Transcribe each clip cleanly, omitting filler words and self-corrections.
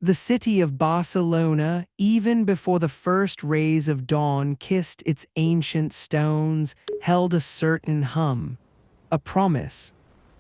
The city of Barcelona, even before the first rays of dawn kissed its ancient stones, held a certain hum, a promise.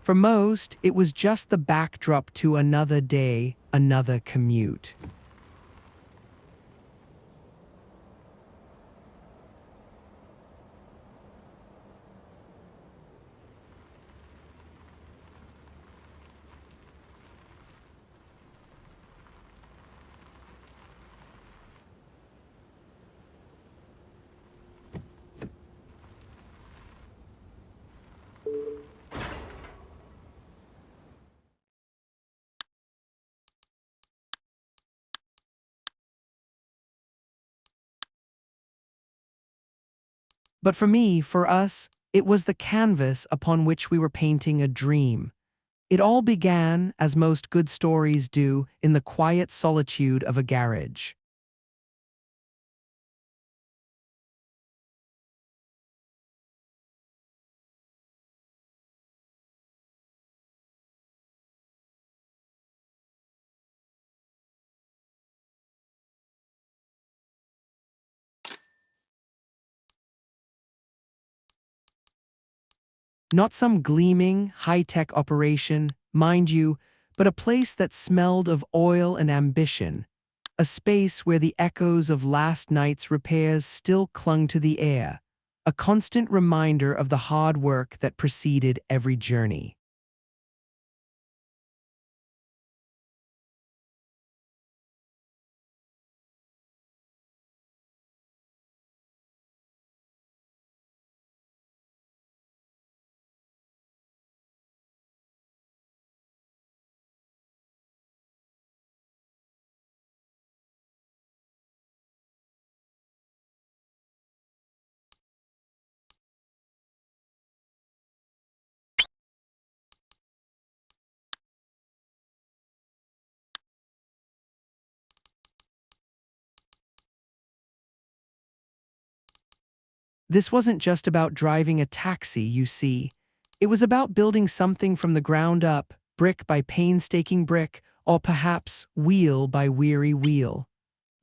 For most, it was just the backdrop to another day, another commute. But for me, for us, it was the canvas upon which we were painting a dream. It all began, as most good stories do, in the quiet solitude of a garage. Not some gleaming, high-tech operation, mind you, but a place that smelled of oil and ambition, a space where the echoes of last night's repairs still clung to the air, a constant reminder of the hard work that preceded every journey. This wasn't just about driving a taxi, you see. It was about building something from the ground up, brick by painstaking brick, or perhaps wheel by weary wheel.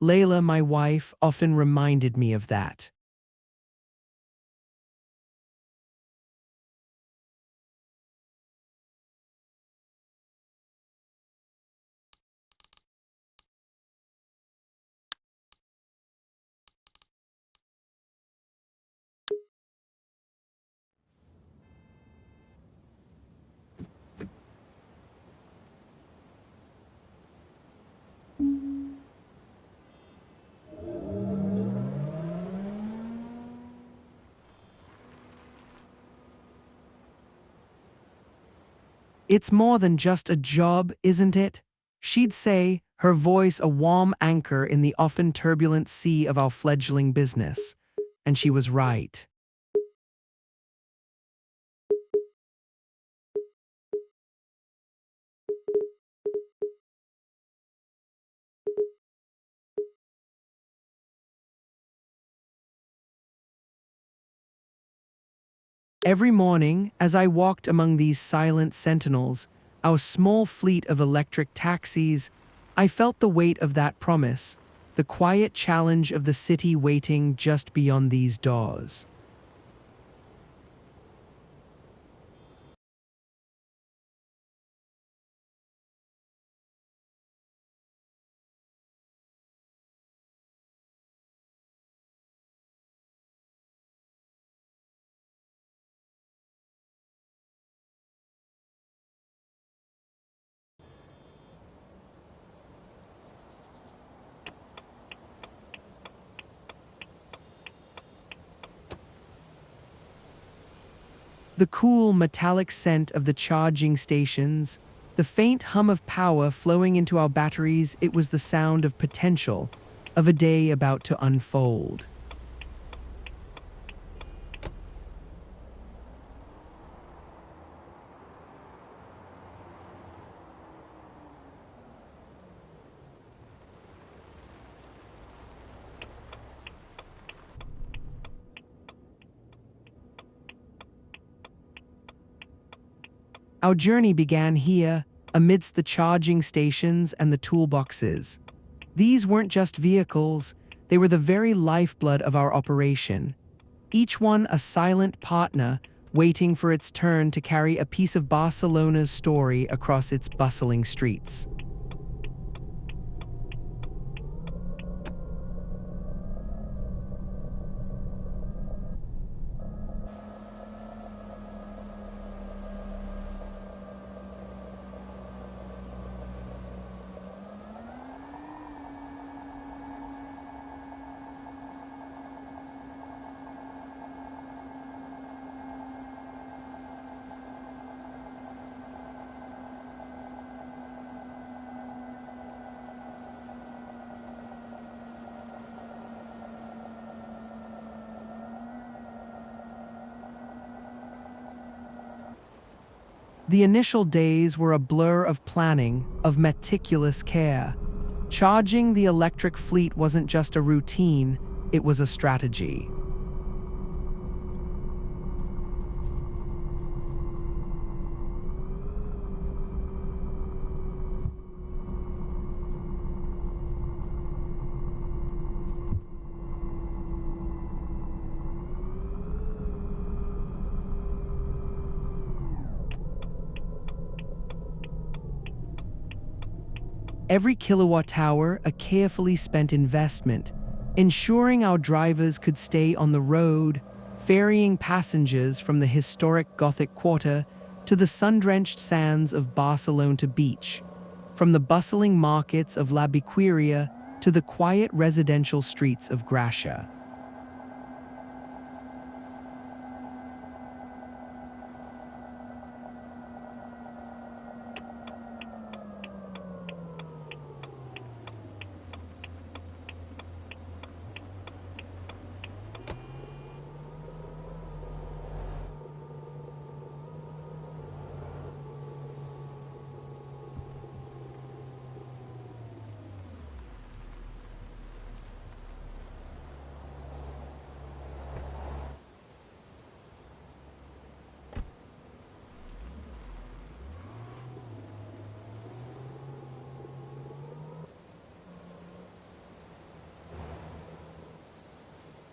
Layla, my wife, often reminded me of that. It's more than just a job, isn't it? She'd say, her voice a warm anchor in the often turbulent sea of our fledgling business. And she was right. Every morning, as I walked among these silent sentinels, our small fleet of electric taxis, I felt the weight of that promise, the quiet challenge of the city waiting just beyond these doors. The cool, metallic scent of the charging stations, the faint hum of power flowing into our batteries, it was the sound of potential, of a day about to unfold. Our journey began here, amidst the charging stations and the toolboxes. These weren't just vehicles, they were the very lifeblood of our operation. Each one a silent partner, waiting for its turn to carry a piece of Barcelona's story across its bustling streets. The initial days were a blur of planning, of meticulous care. Charging the electric fleet wasn't just a routine, it was a strategy. Every kilowatt hour, a carefully spent investment, ensuring our drivers could stay on the road, ferrying passengers from the historic Gothic Quarter to the sun-drenched sands of Barcelona beach, from the bustling markets of La Biqueria to the quiet residential streets of Gracia.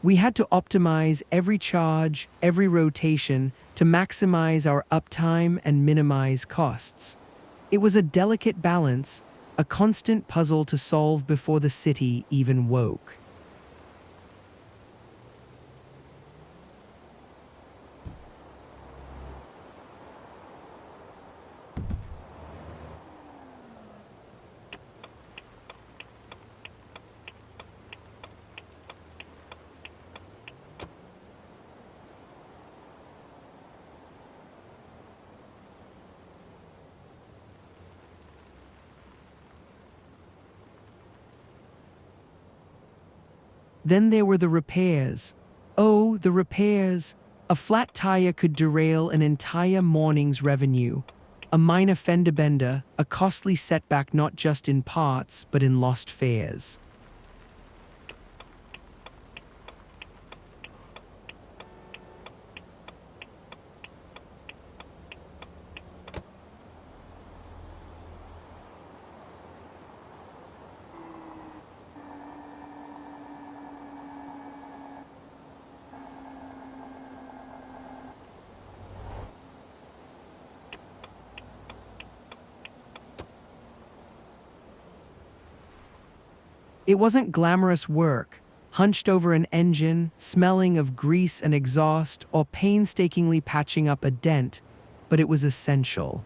We had to optimize every charge, every rotation, to maximize our uptime and minimize costs. It was a delicate balance, a constant puzzle to solve before the city even woke. Then there were the repairs. Oh, the repairs! A flat tire could derail an entire morning's revenue. A minor fender bender, a costly setback not just in parts, but in lost fares. It wasn't glamorous work, hunched over an engine, smelling of grease and exhaust, or painstakingly patching up a dent, but it was essential.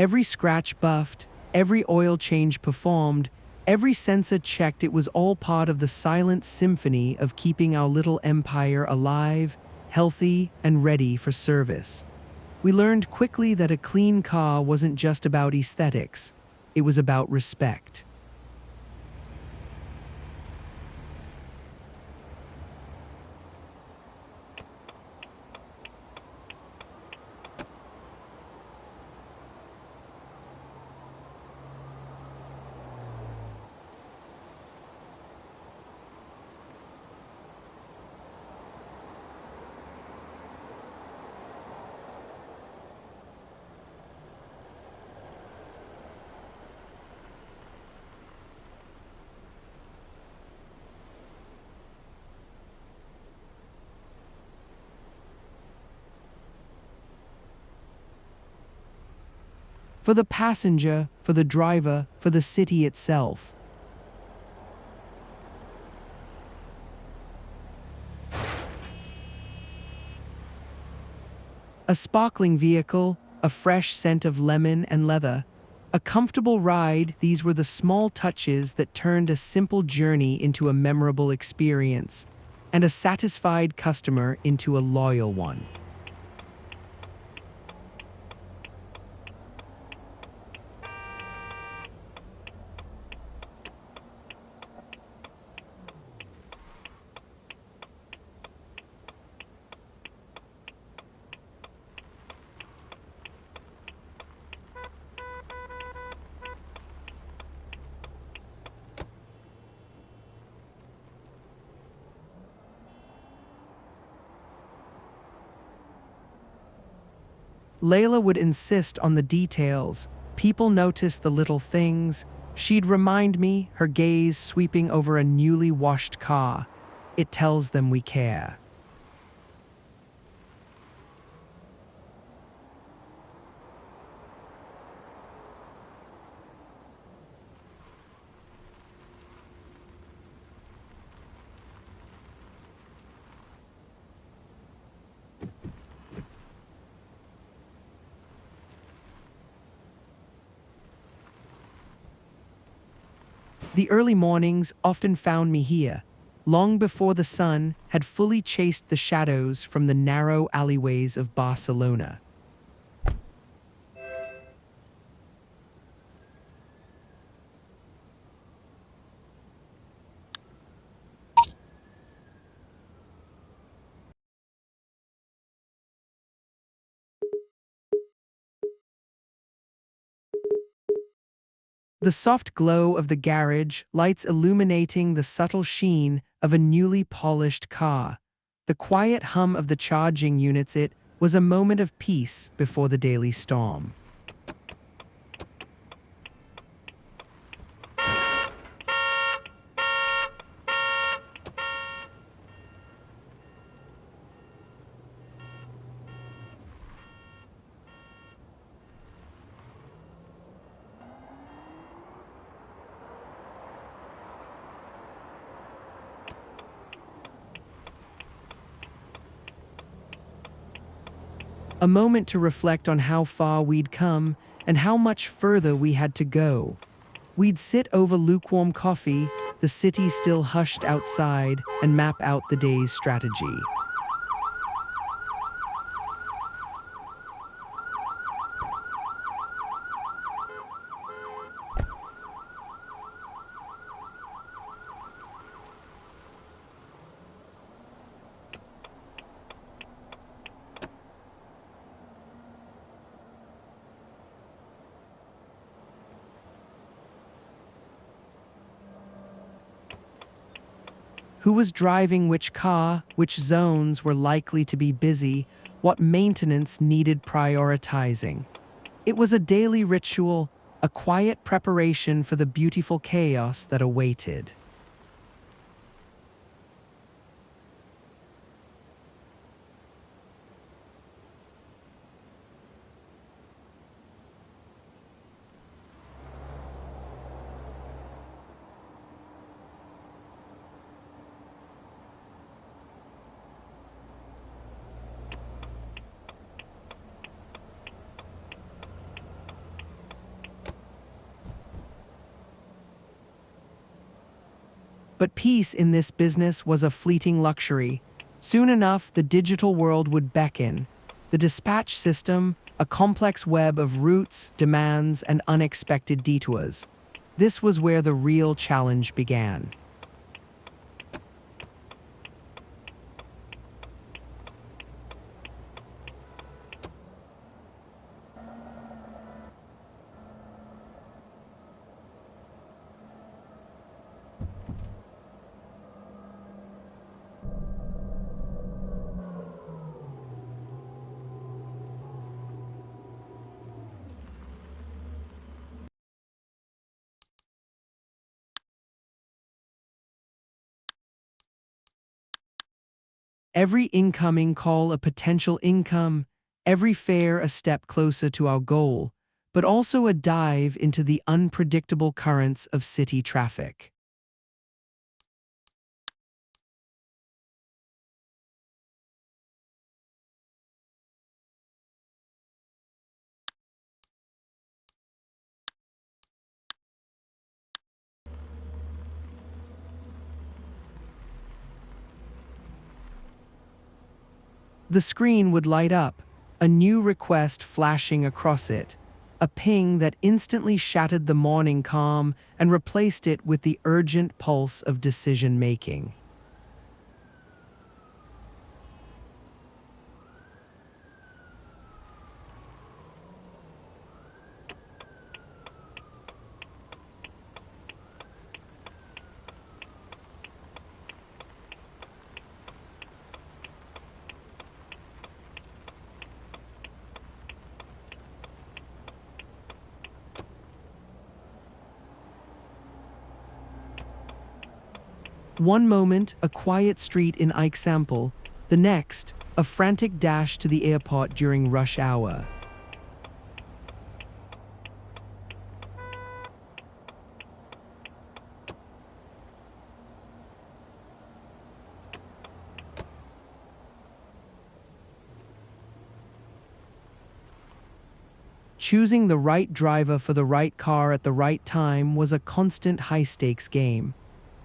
Every scratch buffed, every oil change performed, every sensor checked. It was all part of the silent symphony of keeping our little empire alive, healthy, and ready for service. We learned quickly that a clean car wasn't just about aesthetics, it was about respect. For the passenger, for the driver, for the city itself. A sparkling vehicle, a fresh scent of lemon and leather. A comfortable ride, these were the small touches that turned a simple journey into a memorable experience, and a satisfied customer into a loyal one. Layla would insist on the details. People noticed the little things. She'd remind me, her gaze sweeping over a newly washed car. It tells them we care. The early mornings often found me here, long before the sun had fully chased the shadows from the narrow alleyways of Barcelona. The soft glow of the garage lights illuminating the subtle sheen of a newly polished car. The quiet hum of the charging units. It was a moment of peace before the daily storm. A moment to reflect on how far we'd come and how much further we had to go. We'd sit over lukewarm coffee, the city still hushed outside, and map out the day's strategy. Who was driving which car, which zones were likely to be busy, what maintenance needed prioritizing. It was a daily ritual, a quiet preparation for the beautiful chaos that awaited. But peace in this business was a fleeting luxury. Soon enough, the digital world would beckon. The dispatch system, a complex web of routes, demands, and unexpected detours. This was where the real challenge began. Every incoming call a potential income, every fare a step closer to our goal. but also a dive into the unpredictable currents of city traffic. The screen would light up, a new request flashing across it, a ping that instantly shattered the morning calm and replaced it with the urgent pulse of decision-making. One moment, a quiet street in Ikesample, the next, a frantic dash to the airport during rush hour. Choosing the right driver for the right car at the right time was a constant high-stakes game.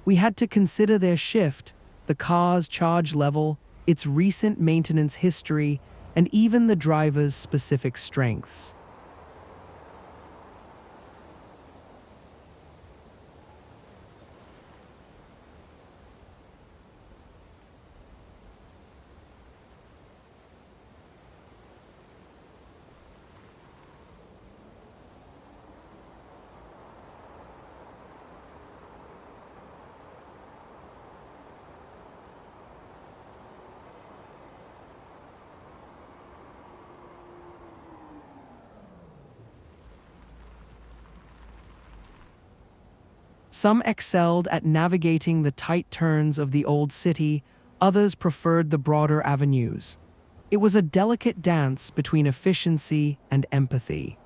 We had to consider their shift, the car's charge level, its recent maintenance history, and even the driver's specific strengths. Some excelled at navigating the tight turns of the old city, others preferred the broader avenues. It was a delicate dance between efficiency and empathy.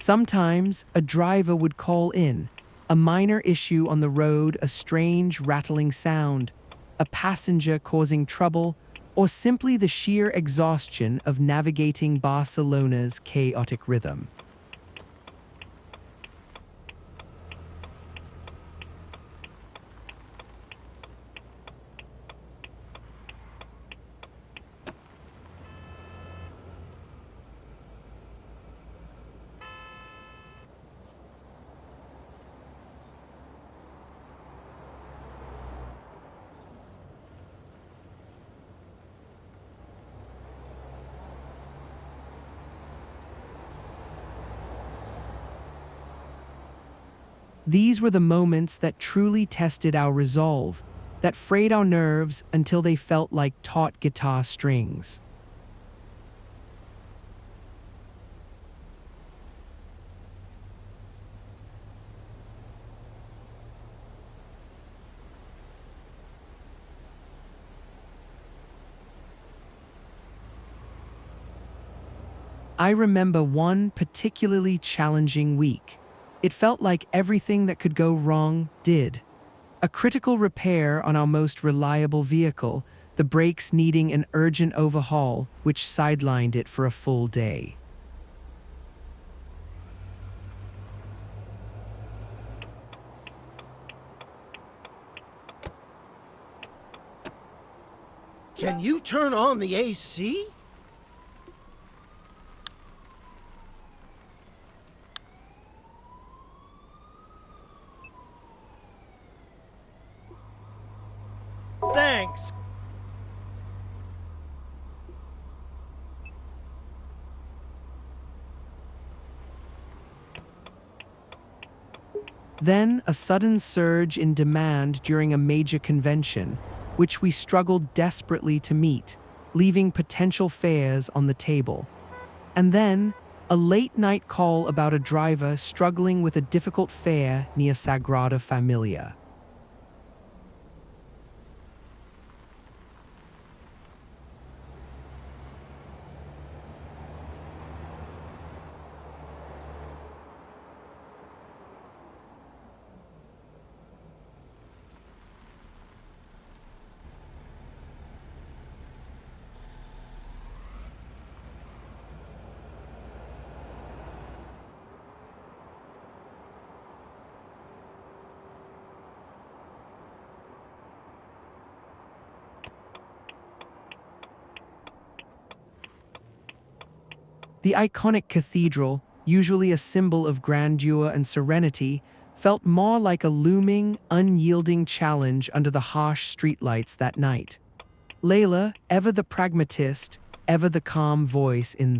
Sometimes, a driver would call in, a minor issue on the road, a strange rattling sound, a passenger causing trouble, or simply the sheer exhaustion of navigating Barcelona's chaotic rhythm. These were the moments that truly tested our resolve, that frayed our nerves until they felt like taut guitar strings. I remember one particularly challenging week. It felt like everything that could go wrong did. A critical repair on our most reliable vehicle, the brakes needing an urgent overhaul, which sidelined it for a full day. Can you turn on the AC? Thanks. Then a sudden surge in demand during a major convention, which we struggled desperately to meet, leaving potential fares on the table. And then a late-night call about a driver struggling with a difficult fare near Sagrada Familia. The iconic cathedral, usually a symbol of grandeur and serenity, felt more like a looming, unyielding challenge under the harsh streetlights that night. Layla, ever the pragmatist, ever the calm voice in the